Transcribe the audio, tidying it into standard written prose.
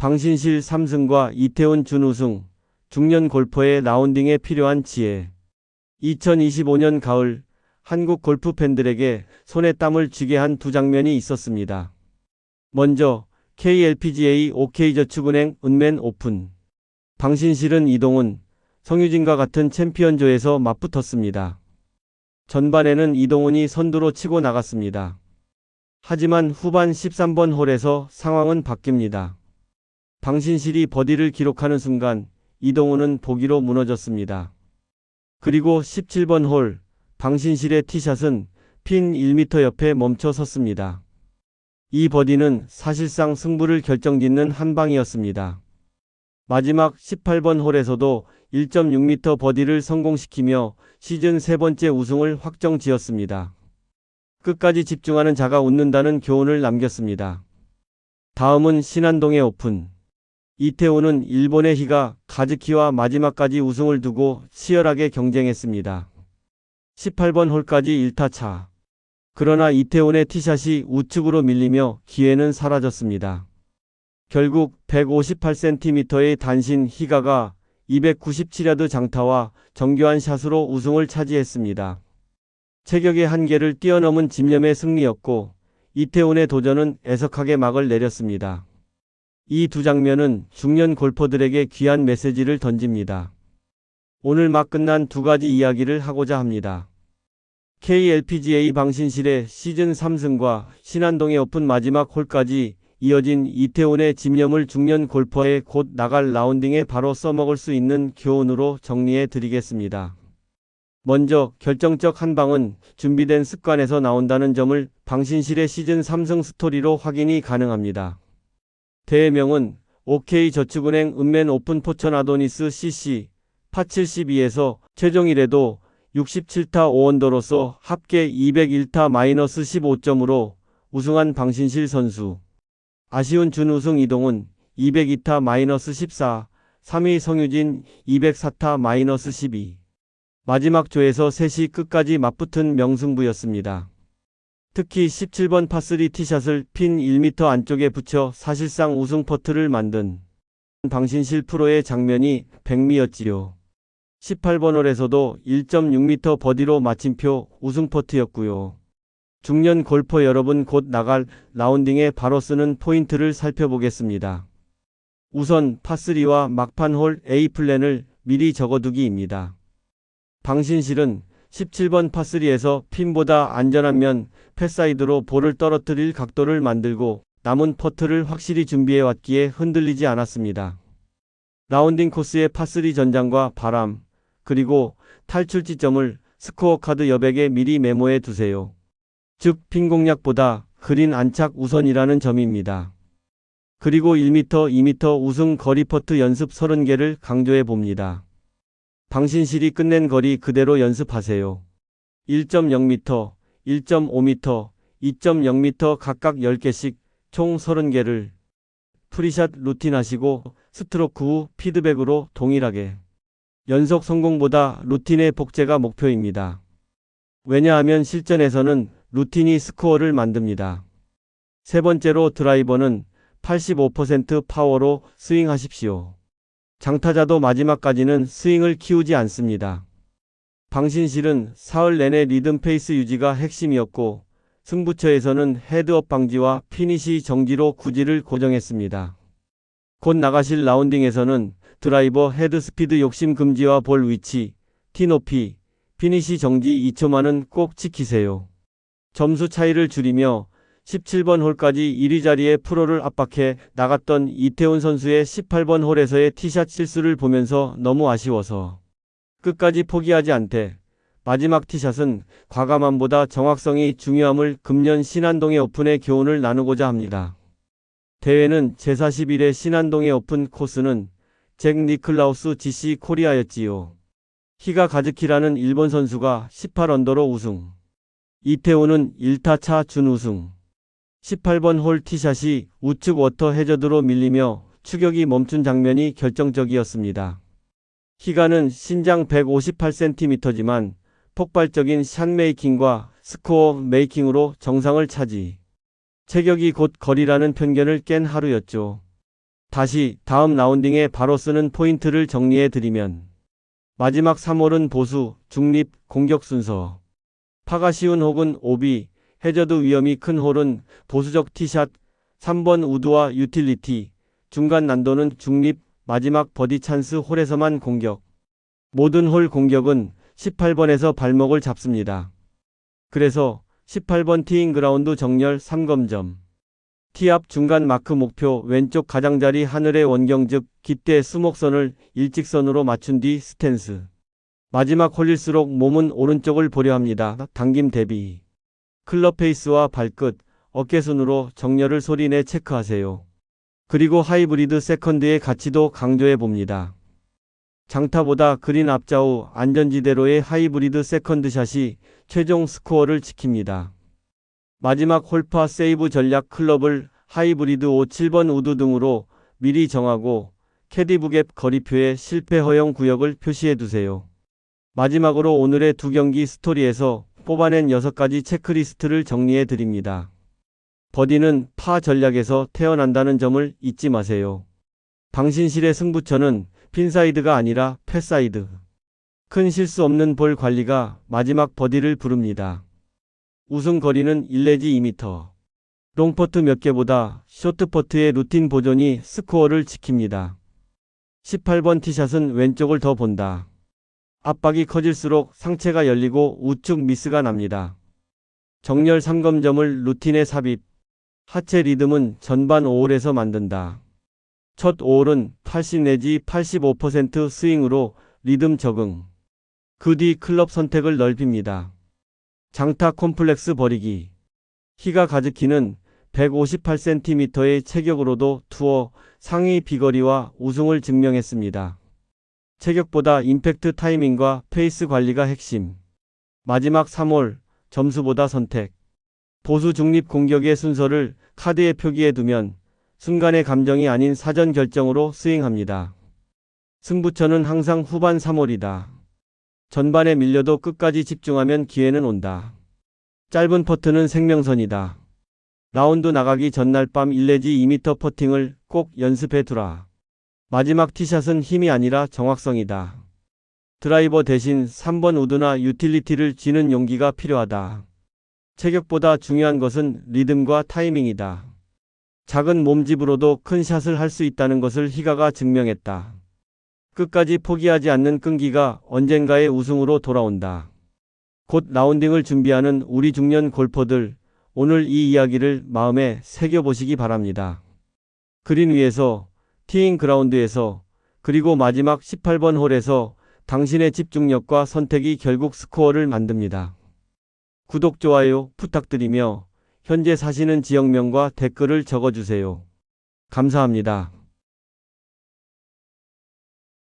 방신실 3승과 이태훈 준우승, 중년 골퍼의 라운딩에 필요한 지혜. 2025년 가을 한국 골프 팬들에게 손에 땀을 쥐게 한 두 장면이 있었습니다. 먼저 KLPGA OK저축은행 은맨 오픈. 방신실은 이동훈, 성유진과 같은 챔피언조에서 맞붙었습니다. 전반에는 이동훈이 선두로 치고 나갔습니다. 하지만 후반 13번 홀에서 상황은 바뀝니다. 방신실이 버디를 기록하는 순간 이동훈은 보기로 무너졌습니다. 그리고 17번 홀, 방신실의 티샷은 핀 1m 옆에 멈춰 섰습니다. 이 버디는 사실상 승부를 결정짓는 한 방이었습니다. 마지막 18번 홀에서도 1.6m 버디를 성공시키며 시즌 세 번째 우승을 확정지었습니다. 끝까지 집중하는 자가 웃는다는 교훈을 남겼습니다. 다음은 신안동의 오픈. 이태훈은 일본의 히가 카즈키와 마지막까지 우승을 두고 치열하게 경쟁했습니다. 18번 홀까지 1타 차. 그러나 이태훈의 티샷이 우측으로 밀리며 기회는 사라졌습니다. 결국 158cm의 단신 히가가 297야드 장타와 정교한 샷으로 우승을 차지했습니다. 체격의 한계를 뛰어넘은 집념의 승리였고 이태훈의 도전은 애석하게 막을 내렸습니다. 이 두 장면은 중년 골퍼들에게 귀한 메시지를 던집니다. 오늘 막 끝난 두 가지 이야기를 하고자 합니다. KLPGA 방신실의 시즌 3승과 신안동의 오픈 마지막 홀까지 이어진 이태훈의 집념을 중년 골퍼의 곧 나갈 라운딩에 바로 써먹을 수 있는 교훈으로 정리해 드리겠습니다. 먼저 결정적 한 방은 준비된 습관에서 나온다는 점을 방신실의 시즌 3승 스토리로 확인이 가능합니다. 대명은 OK저축은행 은맨 오픈 포천 아도니스 CC 파 72에서 최종 1회도 67타 5언더로서 합계 201타 마이너스 15점으로 우승한 방신실 선수. 아쉬운 준우승 이동훈 202타 마이너스 14, 3위 성유진 204타 마이너스 12. 마지막 조에서 셋이 끝까지 맞붙은 명승부였습니다. 특히 17번 파3 티샷을 핀 1m 안쪽에 붙여 사실상 우승 퍼트를 만든 방신실 프로의 장면이 백미였지요. 18번 홀에서도 1.6m 버디로 마침표 우승 퍼트였고요. 중년 골퍼 여러분, 곧 나갈 라운딩에 바로 쓰는 포인트를 살펴보겠습니다. 우선 파3와 막판 홀 A 플랜을 미리 적어두기입니다. 방신실은 17번 파3에서 핀보다 안전한 면 패사이드로 볼을 떨어뜨릴 각도를 만들고 남은 퍼트를 확실히 준비해왔기에 흔들리지 않았습니다. 라운딩 코스의 파3 전장과 바람, 그리고 탈출 지점을 스코어 카드 여백에 미리 메모해 두세요. 즉 핀 공략보다 그린 안착 우선이라는 점입니다. 그리고 1m, 2m 우승 거리 퍼트 연습 30개를 강조해 봅니다. 방신실이 끝낸 거리 그대로 연습하세요. 1.0m, 1.5m, 2.0m 각각 10개씩 총 30개를 프리샷 루틴 하시고 스트로크 후 피드백으로 동일하게. 연속 성공보다 루틴의 복제가 목표입니다. 왜냐하면 실전에서는 루틴이 스코어를 만듭니다. 세 번째로 드라이버는 85% 파워로 스윙하십시오. 장타자도 마지막까지는 스윙을 키우지 않습니다. 방신실은 사흘 내내 리듬 페이스 유지가 핵심이었고 승부처에서는 헤드업 방지와 피니시 정지로 구질을 고정했습니다. 곧 나가실 라운딩에서는 드라이버 헤드 스피드 욕심 금지와 볼 위치, 티 높이, 피니시 정지 2초만은 꼭 지키세요. 점수 차이를 줄이며 17번 홀까지 1위 자리에 프로를 압박해 나갔던 이태훈 선수의 18번 홀에서의 티샷 실수를 보면서 너무 아쉬워서 끝까지 포기하지 않되 마지막 티샷은 과감함보다 정확성이 중요함을 금년 신안동의 오픈의 교훈을 나누고자 합니다. 대회는 제41회 신안동의 오픈 코스는 잭 니클라우스 GC 코리아였지요. 히가 가즈키라는 일본 선수가 18언더로 우승. 이태훈은 1타 차 준우승. 18번 홀 티샷이 우측 워터 해저드로 밀리며 추격이 멈춘 장면이 결정적이었습니다. 히가는 신장 158cm지만 폭발적인 샷 메이킹과 스코어 메이킹으로 정상을 차지. 체격이 곧 거리라는 편견을 깬 하루였죠. 다시 다음 라운딩에 바로 쓰는 포인트를 정리해 드리면 마지막 3홀은 보수, 중립, 공격 순서. 파가 쉬운 혹은 오비, 해저드 위험이 큰 홀은 보수적 티샷, 3번 우드와 유틸리티, 중간 난도는 중립, 마지막 버디 찬스 홀에서만 공격. 모든 홀 공격은 18번에서 발목을 잡습니다. 그래서 18번 티잉 그라운드 정렬 3검점. 티앞 중간 마크 목표 왼쪽 가장자리 하늘의 원경 즉 깃대 수목선을 일직선으로 맞춘 뒤 스탠스. 마지막 홀일수록 몸은 오른쪽을 보려 합니다. 당김 대비. 클럽 페이스와 발끝, 어깨순으로 정렬을 소리내 체크하세요. 그리고 하이브리드 세컨드의 가치도 강조해 봅니다. 장타보다 그린 앞좌우 안전지대로의 하이브리드 세컨드샷이 최종 스코어를 지킵니다. 마지막 홀파 세이브 전략 클럽을 하이브리드 5, 7번 우드 등으로 미리 정하고 캐디북앱 거리표에 실패 허용 구역을 표시해 두세요. 마지막으로 오늘의 두 경기 스토리에서 뽑아낸 6가지 체크리스트를 정리해 드립니다. 버디는 파 전략에서 태어난다는 점을 잊지 마세요. 당신실의 승부처는 핀사이드가 아니라 패사이드. 큰 실수 없는 볼 관리가 마지막 버디를 부릅니다. 우승 거리는 1 내지 2m. 롱퍼트 몇 개보다 쇼트퍼트의 루틴 보존이 스코어를 지킵니다. 18번 티샷은 왼쪽을 더 본다. 압박이 커질수록 상체가 열리고 우측 미스가 납니다. 정렬 3검점을 루틴에 삽입. 하체 리듬은 전반 5홀에서 만든다. 첫 5홀은 80 내지 85% 스윙으로 리듬 적응. 그 뒤 클럽 선택을 넓힙니다. 장타 콤플렉스 버리기. 희가 가즈키는 158cm의 체격으로도 투어 상위 비거리와 우승을 증명했습니다. 체격보다 임팩트 타이밍과 페이스 관리가 핵심. 마지막 3홀, 점수보다 선택. 보수 중립 공격의 순서를 카드에 표기해 두면 순간의 감정이 아닌 사전 결정으로 스윙합니다. 승부처는 항상 후반 3홀이다. 전반에 밀려도 끝까지 집중하면 기회는 온다. 짧은 퍼트는 생명선이다. 라운드 나가기 전날 밤 1 내지 2m 퍼팅을 꼭 연습해 두라. 마지막 티샷은 힘이 아니라 정확성이다. 드라이버 대신 3번 우드나 유틸리티를 쥐는 용기가 필요하다. 체격보다 중요한 것은 리듬과 타이밍이다. 작은 몸집으로도 큰 샷을 할 수 있다는 것을 희가가 증명했다. 끝까지 포기하지 않는 끈기가 언젠가의 우승으로 돌아온다. 곧 라운딩을 준비하는 우리 중년 골퍼들, 오늘 이 이야기를 마음에 새겨보시기 바랍니다. 그린 위에서, 티잉 그라운드에서, 그리고 마지막 18번 홀에서 당신의 집중력과 선택이 결국 스코어를 만듭니다. 구독, 좋아요 부탁드리며 현재 사시는 지역명과 댓글을 적어주세요. 감사합니다.